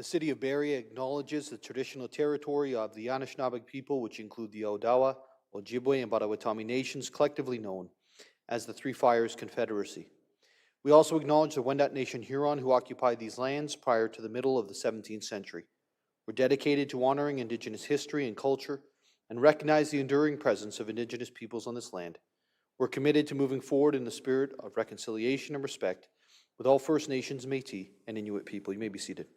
The City of Barrie acknowledges the traditional territory of the Anishinaabe people, which include the Odawa, Ojibwe, and Potawatomi nations, collectively known as the Three Fires Confederacy. We also acknowledge the Wendat Nation Huron who occupied these lands prior to the middle of the 17th century. We're dedicated to honoring Indigenous history and culture and recognize the enduring presence of Indigenous peoples on this land. We're committed to moving forward in the spirit of reconciliation and respect with all First Nations, Métis, and Inuit people. You may be seated.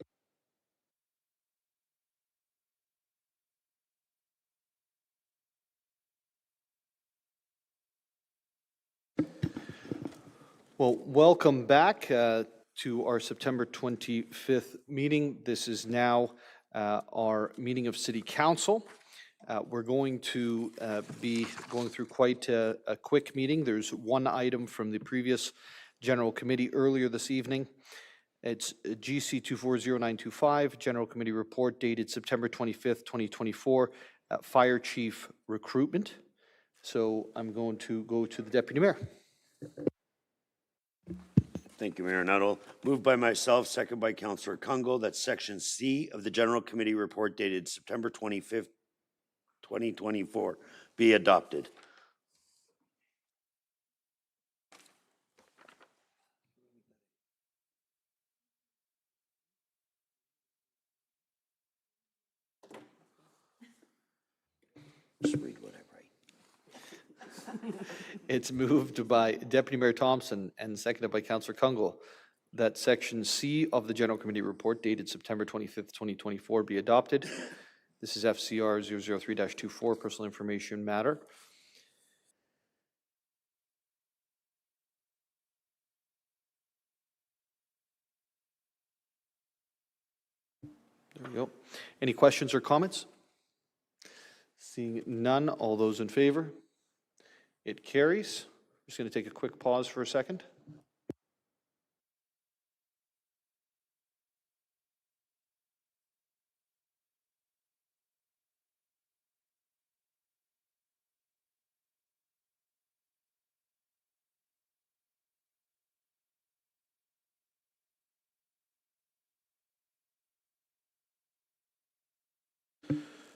Well, welcome back to our September 25th meeting. This is now our meeting of City Council. We're going to be going through quite a quick meeting. There's one item from the previous General Committee earlier this evening. It's GC 240925, General Committee Report dated September 25th, 2024, Fire Chief Recruitment. So I'm going to go to the Deputy Mayor. Thank you, Mayor Nuttall. Moved by myself, second by Councillor Kungle, that Section C of the General Committee Report dated September 25th, 2024 be adopted. Just read what I write. It's moved by Deputy Mayor Thompson and seconded by Councillor Kungle that Section C of the General Committee Report dated September 25th, 2024 be adopted. This is FCR 003-24, Personal Information Matter. There we go. Any questions or comments? Seeing none, all those in favor? It carries. I'm just going to take a quick pause for a second.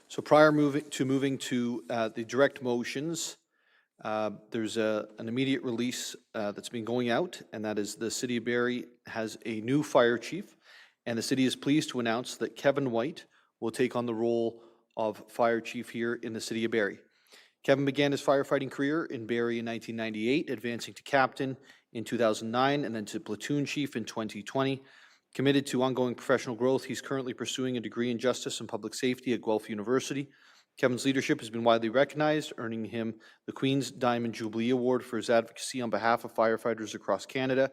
So prior to moving to the direct motions, there's an immediate release that's been going out, and that is the City of Barrie has a new fire chief, and the city is pleased to announce that Kevin White will take on the role of fire chief here in the City of Barrie. Kevin began his firefighting career in Barrie in 1998, advancing to captain in 2009 and then to platoon chief in 2020. Committed to ongoing professional growth, he's currently pursuing a degree in justice and public safety at Guelph University. Kevin's leadership has been widely recognized, earning him the Queen's Diamond Jubilee Award for his advocacy on behalf of firefighters across Canada.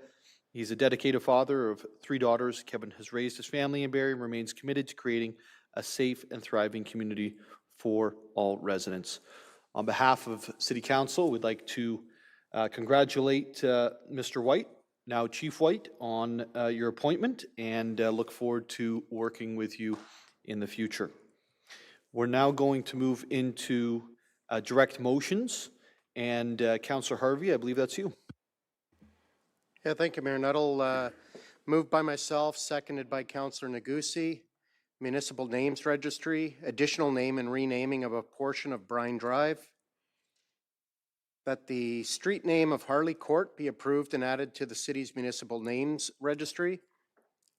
He's a dedicated father of 3 daughters. Kevin has raised his family in Barrie and remains committed to creating a safe and thriving community for all residents. On behalf of City Council, we'd like to congratulate Mr. White, now Chief White, on your appointment, and look forward to working with you in the future. We're now going to move into direct motions, and Councillor Harvey, I believe that's you. Yeah, thank you, Mayor Nuttall. Moved by myself, seconded by Councillor Negussi. Municipal Names Registry, additional name and renaming of a portion of Brine Drive. That the street name of Harley Court be approved and added to the city's municipal names registry.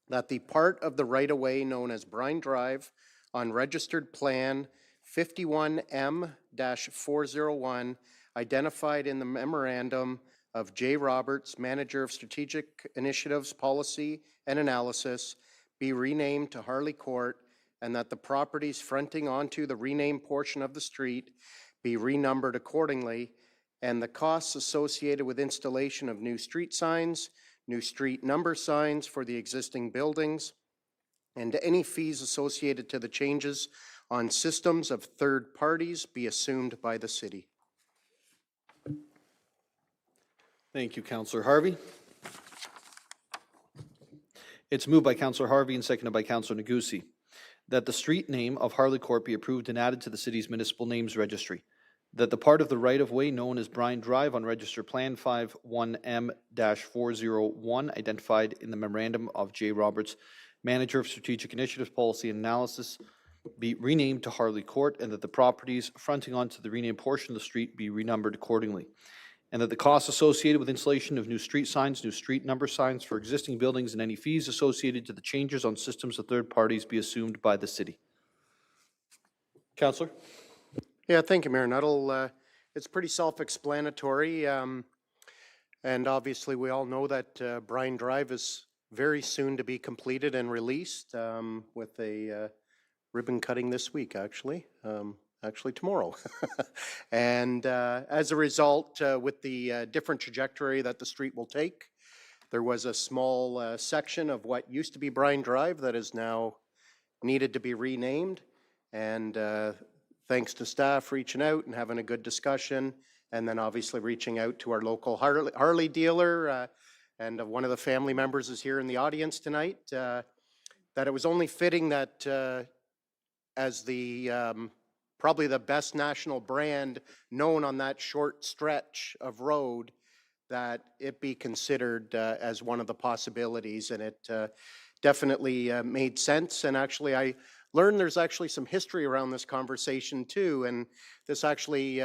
That the part of the right-of-way known as Brine Drive on registered plan 51M-401 identified in the memorandum of J. Roberts, Manager of Strategic Initiatives, Policy and Analysis, be renamed to Harley Court, and that the properties fronting onto the renamed portion of the street be renumbered accordingly, and the costs associated with installation of new street signs, new street number signs for the existing buildings, and any fees associated to the changes on systems of third parties be assumed by the city. Thank you, Councillor Harvey. It's moved by Councillor Harvey and seconded by Councillor Negussi that the street name of Harley Court be approved and added to the city's municipal names registry. That the part of the right-of-way known as Brine Drive on Register Plan 51M-401 identified in the memorandum of J. Roberts, Manager of Strategic Initiatives, Policy and Analysis, be renamed to Harley Court, and that the properties fronting onto the renamed portion of the street be renumbered accordingly. And that the costs associated with installation of new street signs, new street number signs for existing buildings, and any fees associated to the changes on systems of third parties be assumed by the city. Councillor? Yeah, thank you, Mayor Nuttall. It's pretty self-explanatory. And obviously, we all know that Bryan Drive is very soon to be completed and released with a ribbon cutting this week, actually. Actually tomorrow. And as a result, with the different trajectory that the street will take, there was a small section of what used to be Bryan Drive that is now needed to be renamed. And thanks to staff reaching out and having a good discussion, and then obviously reaching out to our local Harley dealer, and one of the family members is here in the audience tonight, that it was only fitting that as the probably the best national brand known on that short stretch of road, that it be considered as one of the possibilities. And it definitely made sense. And actually, I learned there's actually some history around this conversation too. And this actually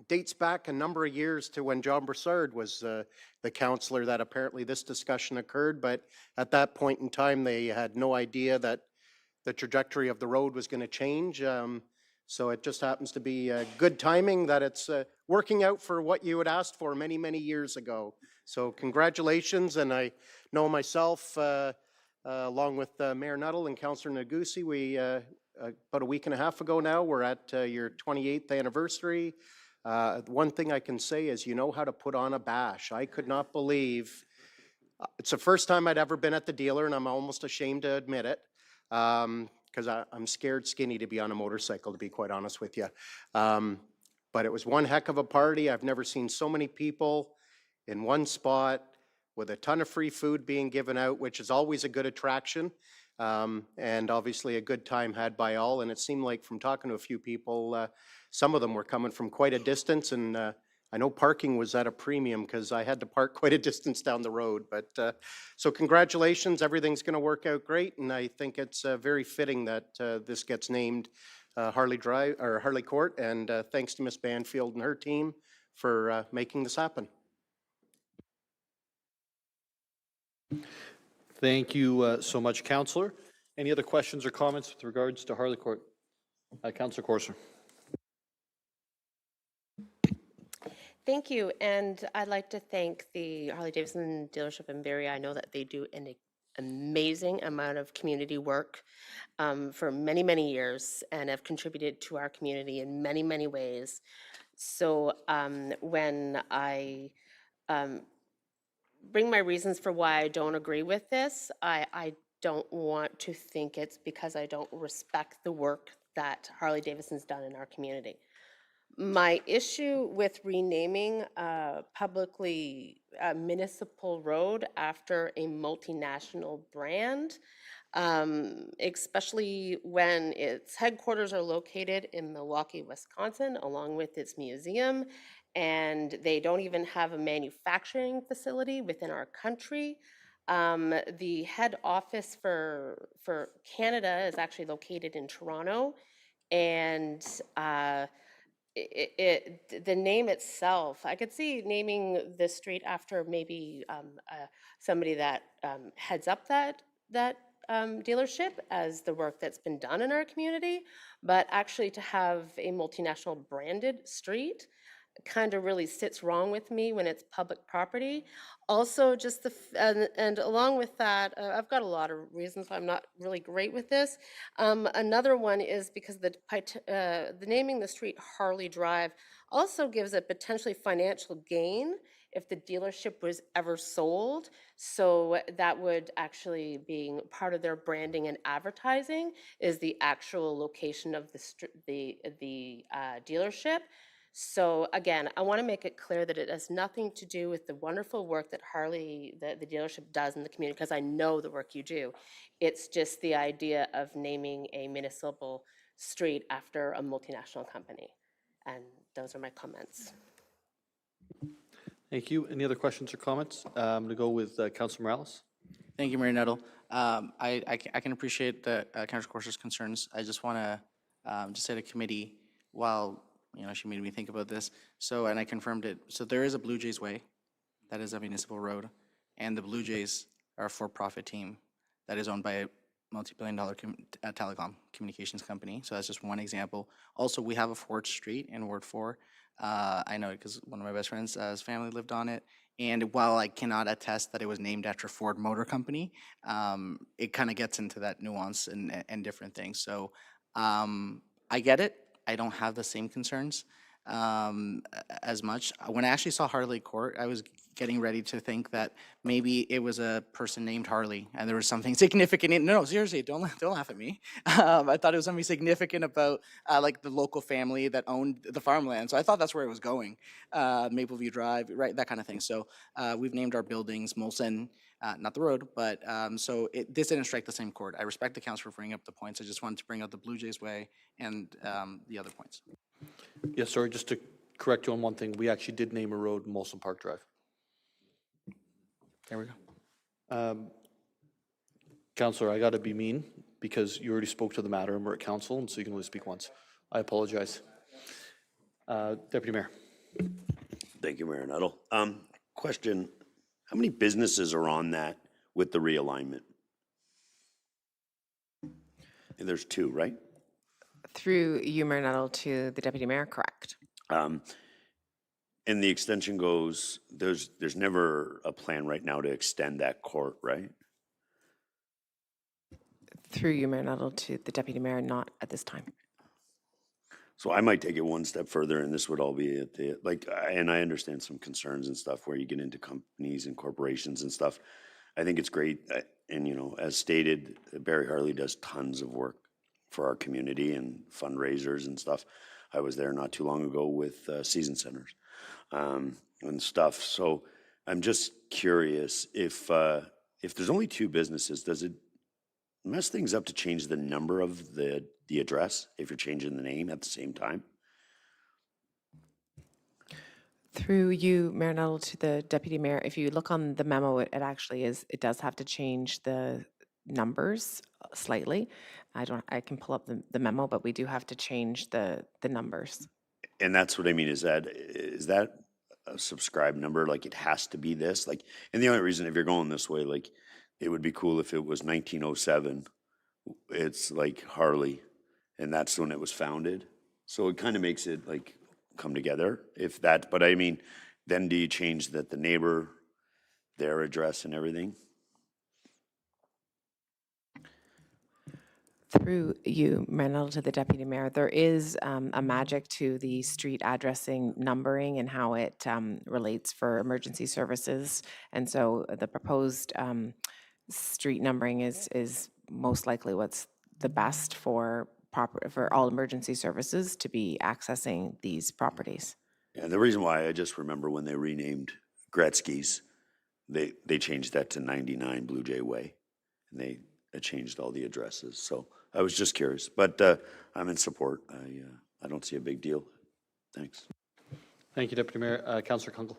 dates back a number of years to when John Broussard was the councillor that apparently this discussion occurred. But at that point in time, they had no idea that the trajectory of the road was going to change. So it just happens to be good timing that it's working out for what you had asked for many, many years ago. So congratulations. And I know myself, along with Mayor Nuttall and Councillor Nagusi, we about a week and a half ago now, we're at your 28th anniversary. One thing I can say is you know how to put on a bash. I could not believe, it's the first time I'd ever been at the dealer, and I'm almost ashamed to admit it. Because I'm scared skinny to be on a motorcycle, to be quite honest with you. But it was one heck of a party. I've never seen so many people in one spot with a ton of free food being given out, which is always a good attraction, and obviously a good time had by all. And it seemed like from talking to a few people, some of them were coming from quite a distance, and I know parking was at a premium because I had to park quite a distance down the road. But so congratulations, everything's going to work out great, and I think it's very fitting that this gets named Harley Drive or Harley Court. And thanks to Miss Banfield and her team for making this happen. Thank you so much, Councillor. Any other questions or comments with regards to Harley Court? Councillor Corser. Thank you, and I'd like to thank the Harley-Davidson dealership in Barrie. I know that they do an amazing amount of community work for many, many years and have contributed to our community in many, many ways. So when I bring my reasons for why I don't agree with this, I don't want to think it's because I don't respect the work that Harley-Davidson's done in our community. My issue with renaming a publicly municipal road after a multinational brand, especially when its headquarters are located in Milwaukee, Wisconsin, along with its museum, and they don't even have a manufacturing facility within our country. The head office for Canada is actually located in Toronto, and the name itself, I could see naming the street after maybe somebody that heads up that dealership as the work that's been done in our community, but actually to have a multinational branded street kind of really sits wrong with me when it's public property. Also, just and along with that, I've got a lot of reasons why I'm not really great with this. Another one is because the naming the street Harley Drive also gives a potentially financial gain if the dealership was ever sold. So that would actually being part of their branding and advertising is the actual location of the dealership. So again, I want to make it clear that it has nothing to do with the wonderful work that Harley, the dealership does in the community, because I know the work you do. It's just the idea of naming a municipal street after a multinational company. And those are my comments. Thank you. Any other questions or comments? I'm going to go with Councillor Morales. Thank you, Mayor Nettle. I can appreciate the Councilor Corser's concerns. I just want to just say to committee, while, she made me think about this, so, and I confirmed it, so there is a Blue Jays Way, that is a municipal road, and the Blue Jays are a for-profit team that is owned by a multi-billion-dollar telecom communications company. So that's just one example. Also, we have a Ford Street in Ward 4. I know it because one of my best friends, his family lived on it. And while I cannot attest that it was named after Ford Motor Company, it kind of gets into that nuance and different things. So I get it. I don't have the same concerns as much. When I actually saw Harley Court, I was getting ready to think that maybe it was a person named Harley and there was something significant in, no, seriously, don't laugh at me. I thought it was something significant about like the local family that owned the farmland. So I thought that's where it was going. Mapleview Drive, right, that kind of thing. So we've named our buildings Molson, not the road, but so this didn't strike the same chord. I respect the council for bringing up the points. I just wanted to bring up the Blue Jays Way and the other points. Yes, sorry, just to correct you on one thing, we actually did name a road Molson Park Drive. There we go. Councillor, I got to be mean because you already spoke to the matter and we're at council, and so you can only speak once. I apologize. Deputy Mayor. Thank you, Mayor Nuttall. Question, how many businesses are on that with the realignment? And there's 2, right? Through you, Mayor Nuttall, to the Deputy Mayor, correct. And the extension goes, there's never a plan right now to extend that court, right? Through you, Mayor Nuttall, to the Deputy Mayor, not at this time. So I might take it one step further, and this would all be at the, like, and I understand some concerns and stuff where you get into companies and corporations and stuff. I think it's great, and as stated, Barrie Harley does tons of work for our community and fundraisers and stuff. I was there not too long ago with season centers and stuff. So I'm just curious if there's only 2 businesses, does it mess things up to change the number of the address if you're changing the name at the same time? Through you, Mayor Nuttall, to the Deputy Mayor, if you look on the memo, it actually is, it does have to change the numbers slightly. I can pull up the memo, but we do have to change the numbers. And that's what I mean, is that a subscribed number? Like, it has to be this? Like, and the only reason, if you're going this way, like, it would be cool if it was 1907. It's like Harley, and that's when it was founded. So it kind of makes it like come together, if that, but I mean, then do you change that the neighbor, their address and everything? Through you, Mayor Nuttall, to the Deputy Mayor, there is a magic to the street addressing numbering and how it relates for emergency services. And so the proposed street numbering is most likely what's the best for all emergency services to be accessing these properties. Yeah, the reason why, I just remember when they renamed Gretzky's, they changed that to 99 Blue Jay Way, and they changed all the addresses. So I was just curious, but I'm in support. I don't see a big deal. Thanks. Thank you, Deputy Mayor. Councillor Kunkel.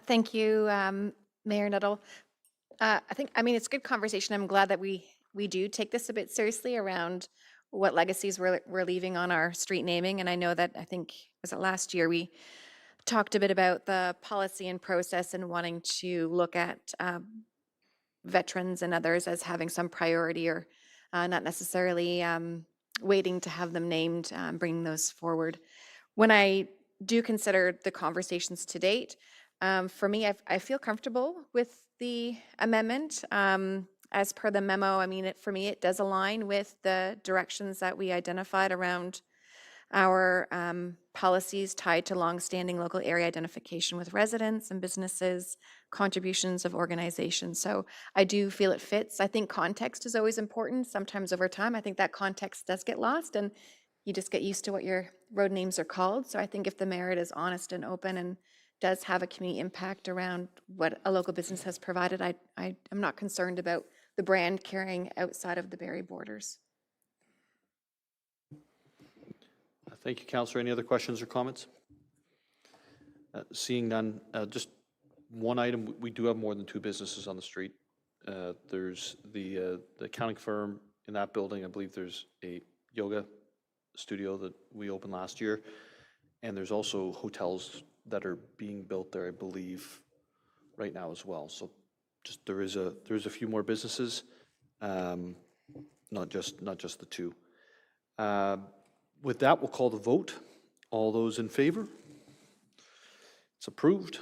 Thank you, Mayor Nuttall. I mean, it's good conversation. I'm glad that we do take this a bit seriously around what legacies we're leaving on our street naming. And I know that, I think, was it last year, we talked a bit about the policy and process and wanting to look at veterans and others as having some priority, or not necessarily waiting to have them named, bringing those forward. When I do consider the conversations to date, for me, I feel comfortable with the amendment. As per the memo, I mean, for me, it does align with the directions that we identified around our policies tied to longstanding local area identification with residents and businesses, contributions of organizations. So I do feel it fits. I think context is always important. Sometimes over time, I think that context does get lost, and you just get used to what your road names are called. So I think if the merit is honest and open and does have a community impact around what a local business has provided, I'm not concerned about the brand carrying outside of the Barrie borders. Thank you, Councillor. Any other questions or comments? Seeing none, just one item, we do have more than 2 businesses on the street. There's the accounting firm in that building. I believe there's a yoga studio that we opened last year. And there's also hotels that are being built there, I believe, right now as well. So just there's a few more businesses, not just the two. With that, we'll call the vote. All those in favor? It's approved.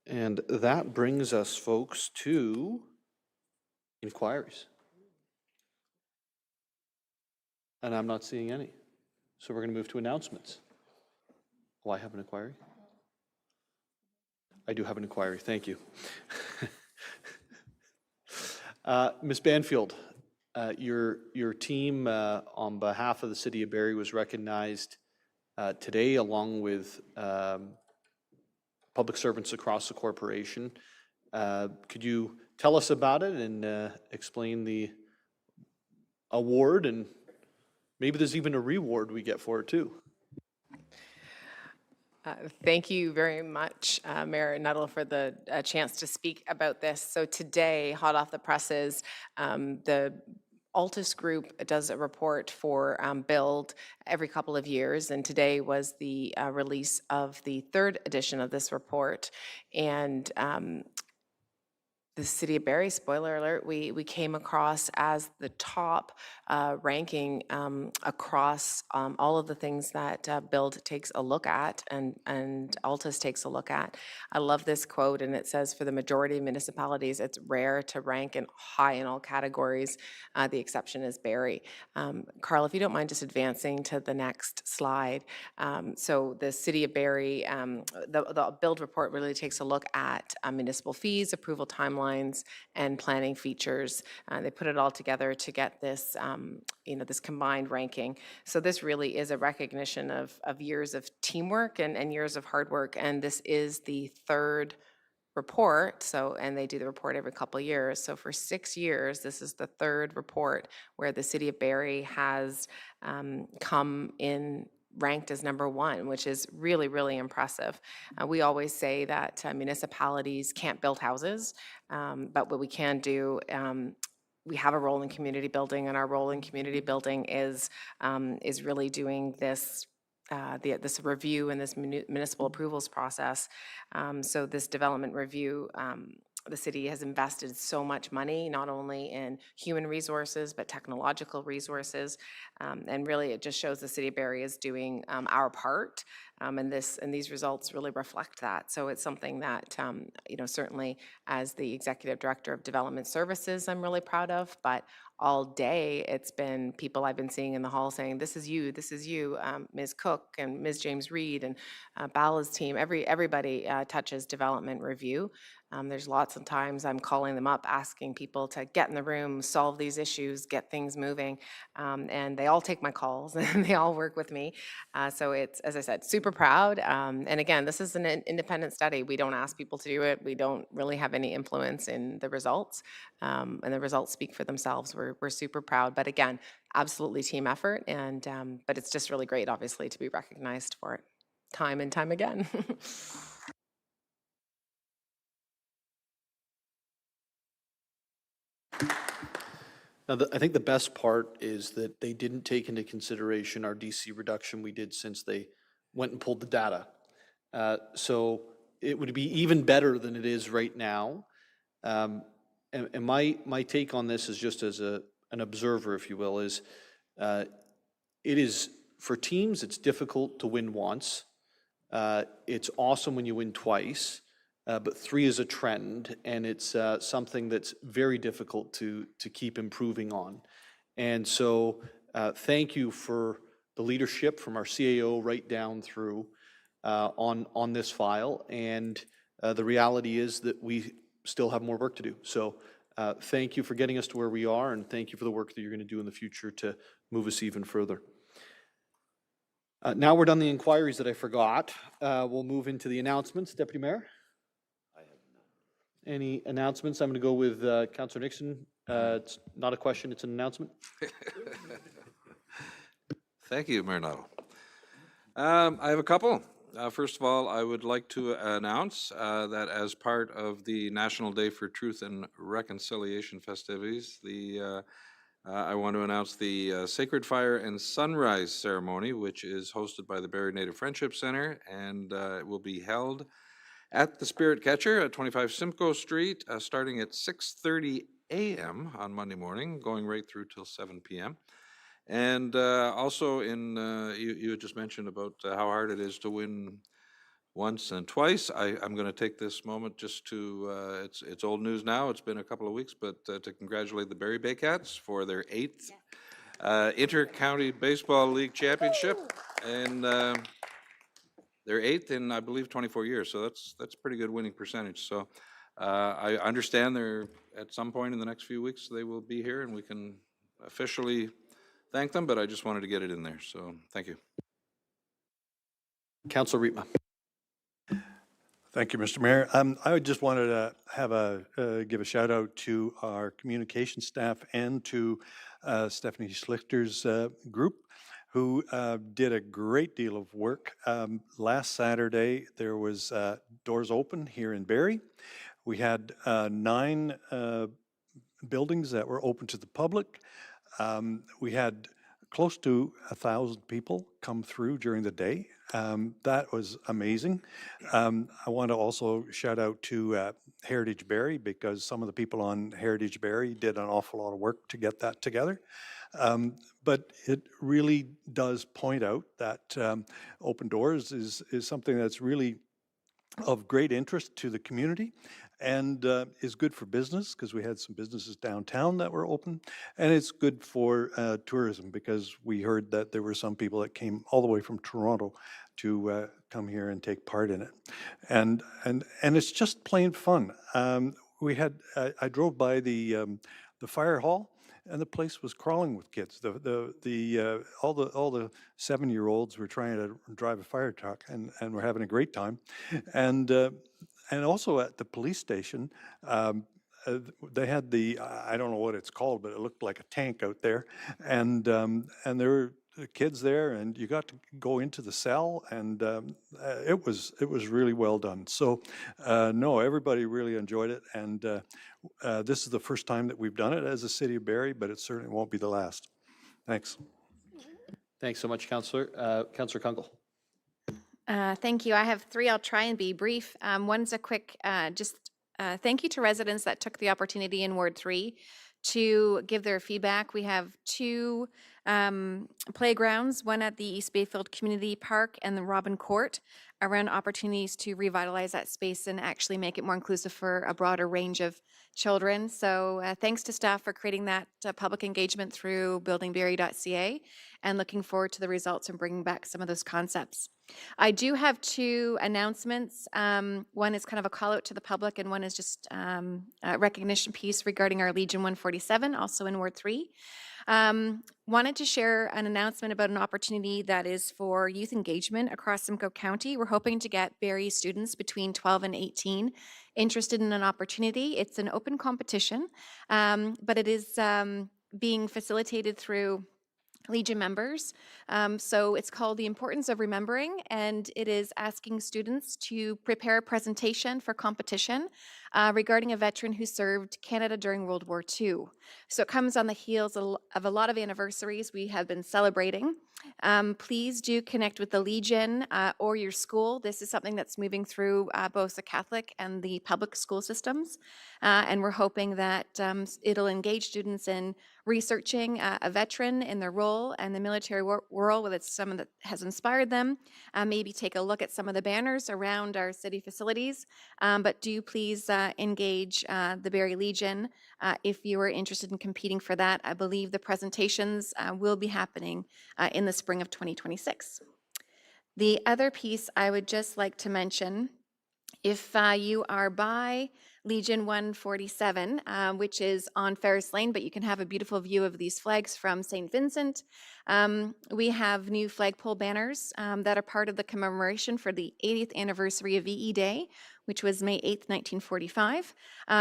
And that brings us, folks, to inquiries. And I'm not seeing any. So we're going to move to announcements. Oh, I have an inquiry? I do have an inquiry, thank you. Ms. Banfield, your team on behalf of the City of Barrie was recognized today along with public servants across the corporation. Could you tell us about it and explain the award, and maybe there's even a reward we get for it too? Thank you very much, Mayor Nuttall, for the chance to speak about this. So today, hot off the presses, the Altus Group does a report for Build every couple of years, and today was the release of the third edition of this report. And the City of Barrie, spoiler alert, we came across as the top ranking across all of the things that Build takes a look at and Altus takes a look at. I love this quote, and it says, for the majority of municipalities, it's rare to rank in high in all categories. The exception is Barrie. Carl, if you don't mind just advancing to the next slide. So the City of Barrie, the Build report really takes a look at municipal fees, approval timelines, and planning features. They put it all together to get this, this combined ranking. So this really is a recognition of years of teamwork and years of hard work. And this is the third report. So, and they do the report every couple of years. So for 6 years, this is the third report where the City of Barrie has come in ranked as number one, which is really, really impressive. We always say that municipalities can't build houses, but what we can do, we have a role in community building, and our role in community building is really doing this this review and this municipal approvals process. So this development review, the city has invested so much money, not only in human resources, but technological resources. And really, it just shows the City of Barrie is doing our part. And these results really reflect that. So it's something that, certainly as the Executive Director of Development Services, I'm really proud of. But all day, it's been people I've been seeing in the hall saying, this is you, Ms. Cook and Ms. James Reed and Bala's team. Everybody touches development review. There's lots of times I'm calling them up, asking people to get in the room, solve these issues, get things moving. And they all take my calls and they all work with me. So it's, as I said, super proud. And again, this is an independent study. We don't ask people to do it. We don't really have any influence in the results. And the results speak for themselves. We're super proud. But again, absolutely team effort. And but it's just really great, obviously, to be recognized for it time and time again. Now, I think the best part is that they didn't take into consideration our DC reduction we did since they went and pulled the data. So it would be even better than it is right now. And my take on this is just as an observer, if you will, is it is, for teams, it's difficult to win once. It's awesome when you win twice. But 3 is a trend, and it's something that's very difficult to keep improving on. And so thank you for the leadership from our CAO right down through on this file. And the reality is that we still have more work to do. So thank you for getting us to where we are, and thank you for the work that you're going to do in the future to move us even further. Now we're done the inquiries that I forgot. We'll move into the announcements. Deputy Mayor? Any announcements? I'm going to go with Councillor Nixon. It's not a question, it's an announcement. Thank you, Mayor Nuttall. I have a couple. First of all, I would like to announce that as part of the National Day for Truth and Reconciliation festivities, I want to announce the Sacred Fire and Sunrise Ceremony, which is hosted by the Barrie Native Friendship Center, and it will be held at the Spirit Catcher at 25 Simcoe Street, starting at 6:30 a.m. on Monday morning, going right through till 7 p.m. And also you had just mentioned about how hard it is to win once and twice. I'm going to take this moment just to, it's old news now, it's been a couple of weeks, but to congratulate the Barrie Baycats for their 8th Inter-County Baseball League Championship, and their 8th in, I believe, 24 years, so that's a pretty good winning percentage. So I understand they're, at some point in the next few weeks, they will be here, and we can officially thank them, but I just wanted to get it in there, so thank you. Councilor Riepma. Thank you, Mr. Mayor. I just wanted to have give a shout out to our communication staff and to Stephanie Schlichter's group, who did a great deal of work. Last Saturday, there was doors open here in Barrie. We had 9 buildings that were open to the public. We had close to 1,000 people come through during the day. That was amazing. I want to also shout out to Heritage Barrie, because some of the people on Heritage Barrie did an awful lot of work to get that together. But it really does point out that Open Doors is something that's really of great interest to the community, and is good for business, because we had some businesses downtown that were open, and it's good for tourism, because we heard that there were some people that came all the way from Toronto to come here and take part in it, and it's just plain fun. We had I drove by the fire hall, and the place was crawling with kids. All the 7-year-olds were trying to drive a fire truck, and were having a great time, and also at the police station, they had I don't know what it's called, but it looked like a tank out there, and there were kids there, and you got to go into the cell, and it was really well done. So no, everybody really enjoyed it, and this is the first time that we've done it as a City of Barrie, but it certainly won't be the last. Thanks. Thanks so much, Councillor. Councillor Kunkel. Thank you. I have 3. I'll try and be brief. One's a quick, thank you to residents that took the opportunity in Ward 3 to give their feedback. We have 2 playgrounds, one at the East Bayfield Community Park and the Robin Court, around opportunities to revitalize that space and actually make it more inclusive for a broader range of children. So thanks to staff for creating that public engagement through buildingbarrie.ca, and looking forward to the results and bringing back some of those concepts. I do have 2 announcements. One is kind of a call out to the public, and one is just a recognition piece regarding our Legion 147, also in Ward 3. Wanted to share an announcement about an opportunity that is for youth engagement across Simcoe County. We're hoping to get Barrie students between 12 and 18 interested in an opportunity. It's an open competition, but it is being facilitated through Legion members. So it's called The Importance of Remembering, and it is asking students to prepare a presentation for competition regarding a veteran who served Canada during World War II. So it comes on the heels of a lot of anniversaries we have been celebrating. Please do connect with the Legion or your school. This is something that's moving through both the Catholic and the public school systems. And we're hoping that it'll engage students in researching a veteran in their role and the military world, whether it's someone that has inspired them. Maybe take a look at some of the banners around our city facilities. But do please engage the Barrie Legion if you are interested in competing for that. I believe the presentations will be happening in the spring of 2026. The other piece I would just like to mention, if you are by Legion 147, which is on Ferris Lane, but you can have a beautiful view of these flags from St. Vincent. We have new flagpole banners that are part of the commemoration for the 80th anniversary of VE Day, which was May 8th, 1945.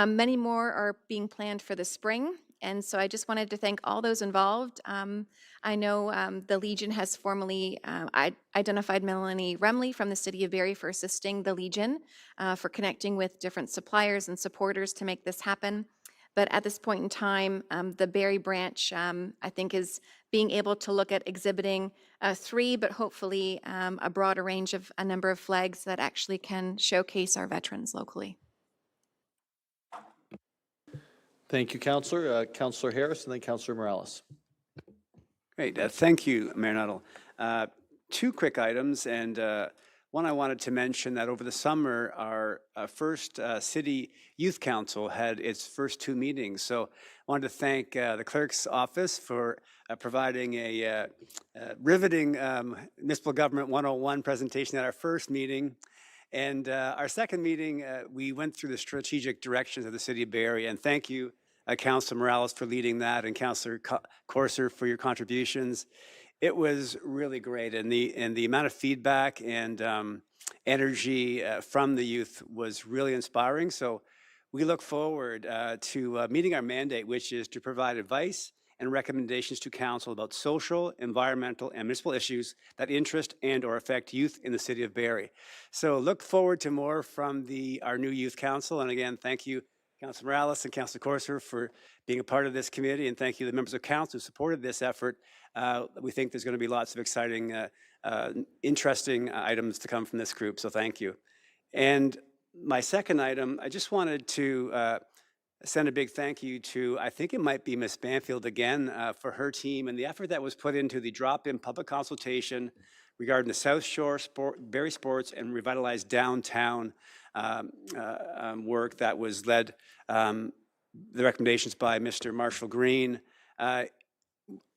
Many more are being planned for the spring, And so I just wanted to thank all those involved. I know the Legion has formally identified Melanie Remley from the City of Barrie for assisting the Legion, for connecting with different suppliers and supporters to make this happen. But at this point in time, the Barrie branch, I think, is being able to look at exhibiting 3, but hopefully a broader range of a number of flags that actually can showcase our veterans locally. Thank you, Councillor. Councillor Harris and then Councillor Morales. Great. Thank you, Mayor Nuttall. 2 quick items, and one I wanted to mention that over the summer, our first City Youth Council had its first 2 meetings. So I wanted to thank the clerk's office for providing a riveting Municipal Government 101 presentation at our first meeting. And our second meeting, we went through the strategic directions of the City of Barrie, and thank you, Councillor Morales, for leading that, and Councillor Corser for your contributions. It was really great, and the amount of feedback and energy from the youth was really inspiring. So we look forward to meeting our mandate, which is to provide advice and recommendations to council about social, environmental, and municipal issues that interest and or affect youth in the City of Barrie. So look forward to more from our new youth council. And again, thank you, Councillor Morales and Councillor Corser, for being a part of this committee, and thank you to the members of council who supported this effort. We think there's going to be lots of exciting, interesting items to come from this group, so thank you. And my second item, I just wanted to send a big thank you to, I think it might be Ms. Banfield again, for her team and the effort that was put into the drop-in public consultation regarding the South Shore Barrie Sports and Revitalized Downtown work that was led, the recommendations by Mr. Marshall Green.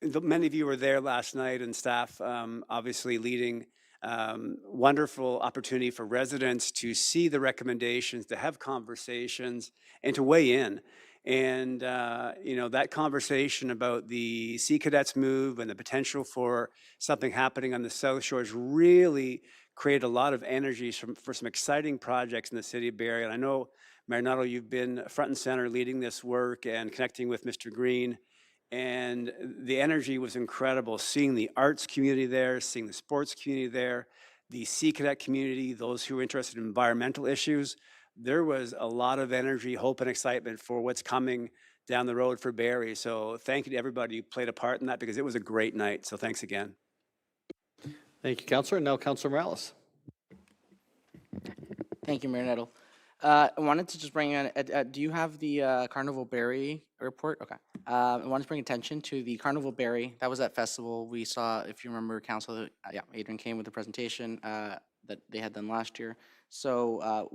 Many of you were there last night, and staff obviously leading wonderful opportunity for residents to see the recommendations, to have conversations, and to weigh in. And, that conversation about the Sea Cadets move and the potential for something happening on the South Shores really created a lot of energy for some exciting projects in the City of Barrie. And I know, Mayor Nuttall, you've been front and center leading this work and connecting with Mr. Green. And the energy was incredible, seeing the arts community there, seeing the sports community there, the Sea Cadet community, those who are interested in environmental issues. There was a lot of energy, hope, and excitement for what's coming down the road for Barrie. So thank you to everybody who played a part in that, because it was a great night. So thanks again. Thank you, Councillor. Now, Councillor Morales. Thank you, Mayor Nuttall. I wanted to just bring in, do you have the Carnival Barrie report? Okay. I wanted to bring attention to the Carnival Barrie. That was that festival. We saw, if you remember, Council, Adrian came with the presentation that they had done last year. So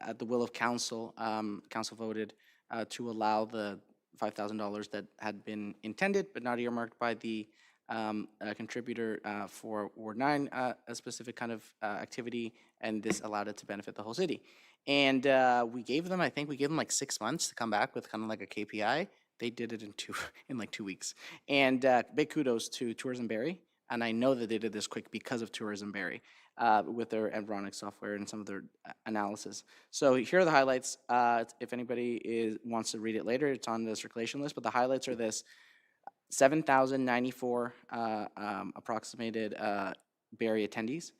at the will of Council, Council voted to allow the $5,000 that had been intended but not earmarked by the contributor for Ward 9, a specific kind of activity, and this allowed it to benefit the whole city. And we gave them like 6 months to come back with kind of like a KPI. They did it in like 2 weeks. And big kudos to Tourism Barrie. And I know that they did this quick because of Tourism Barrie with their Environic software and some of their analysis. So here are the highlights. If anybody wants to read it later, it's on the circulation list. But the highlights are this: 7,094 approximated Barrie attendees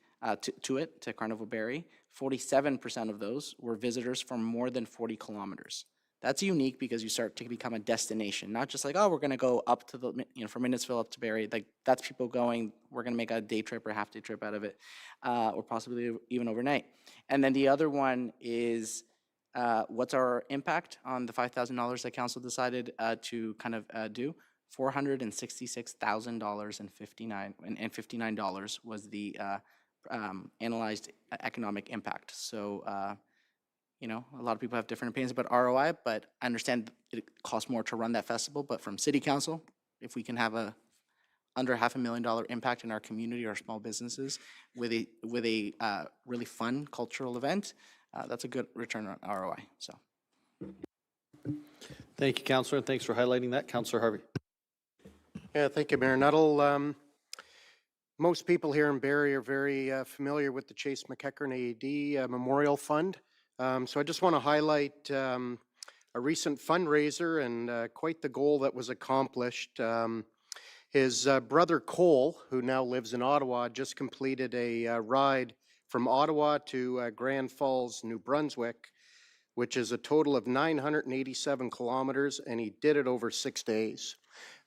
to Carnival Barrie. 47% of those were visitors from more than 40 kilometers. That's unique because you start to become a destination, not just like, oh, we're going to go up to from Innisfil up to Barrie. Like, that's people going, we're going to make a day trip or a half day trip out of it, or possibly even overnight. And then the other one is, what's our impact on the $5,000 that council decided to kind of do? $466,000 and $59 was the analyzed economic impact. So, a lot of people have different opinions about ROI, but I understand it costs more to run that festival. But from City Council, if we can have under $500,000 impact in our community, our small businesses, with a really fun cultural event, that's a good return on ROI. So, Thank you, Councillor, and thanks for highlighting that. Councillor Harvey. Yeah, thank you, Mayor Nuttall. Most people here in Barrie are very familiar with the Chase McEachern AED Memorial Fund. So I just want to highlight a recent fundraiser and quite the goal that was accomplished. His brother Cole, who now lives in Ottawa, just completed a ride from Ottawa to Grand Falls, New Brunswick, which is a total of 987 kilometers, and he did it over 6 days.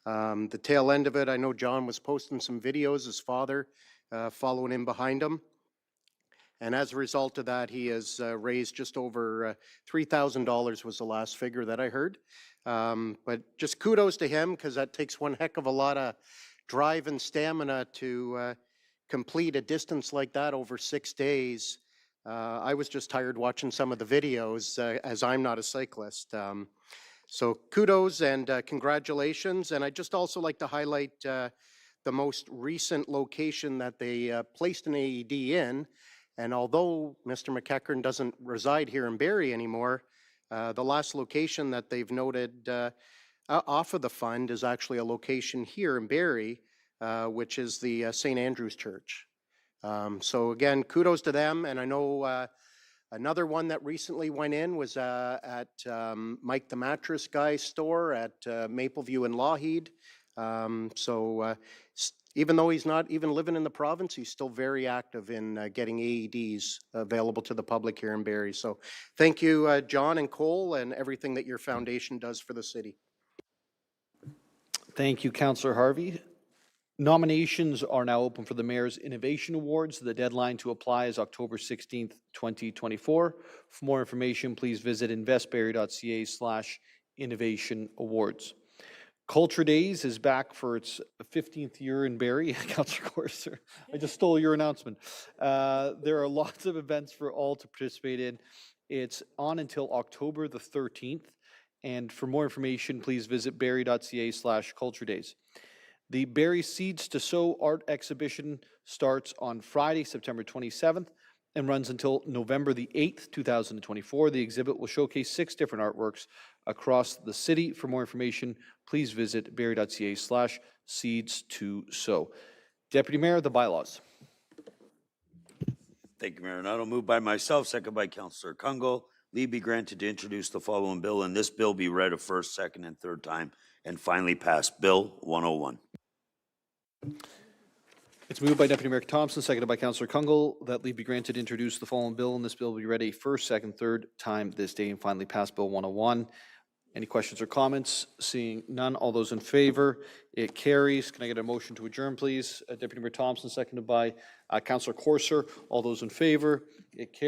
The tail end of it, I know John was posting some videos, his father following in behind him. And as a result of that, he has raised just over $3,000 was the last figure that I heard. But just kudos to him, because that takes one heck of a lot of drive and stamina to complete a distance like that over 6 days. I was just tired watching some of the videos as I'm not a cyclist. So kudos and congratulations. And I'd just also like to highlight the most recent location that they placed an AED in. And although Mr. McEachern doesn't reside here in Barrie anymore, the last location that they've noted off of the fund is actually a location here in Barrie, which is the St. Andrew's Church. So again, kudos to them. And I know another one that recently went in was at Mike the Mattress Guy's store at Mapleview and Lougheed. Even though he's not even living in the province, he's still very active in getting AEDs available to the public here in Barrie. So thank you, John and Cole, and everything that your foundation does for the city. Thank you, Councillor Harvey. Nominations are now open for the Mayor's Innovation Awards. The deadline to apply is October 16th, 2024. For more information, please visit investbarrie.ca/innovation awards. Culture Days is back for its 15th year in Barrie. Councillor Corser, I just stole your announcement. There are lots of events for all to participate in. It's on until October the 13th. And for more information, please visit barrie.ca/culture days. The Barrie Seeds to Sow art exhibition starts on Friday, September 27th and runs until November the 8th, 2024. The exhibit will showcase 6 different artworks across the city. For more information, please visit barrie.ca/seeds to sow. Deputy Mayor, the bylaws. Thank you, Mayor Nato. Moved by myself, second by Councillor Kungl. Leave be granted to introduce the following bill, and this bill be read a first, second, and third time, and finally passed. Bill 101. It's moved by Deputy Mayor Thompson, seconded by Councillor Kungl, that leave be granted to introduce the following bill, and this bill will be read a first, second, third time this day, and finally passed. Bill 101. Any questions or comments? Seeing none, all those in favor, it carries. Can I get a motion to adjourn, please? Deputy Mayor Thompson, seconded by Councillor Corser. All those in favor, it carries.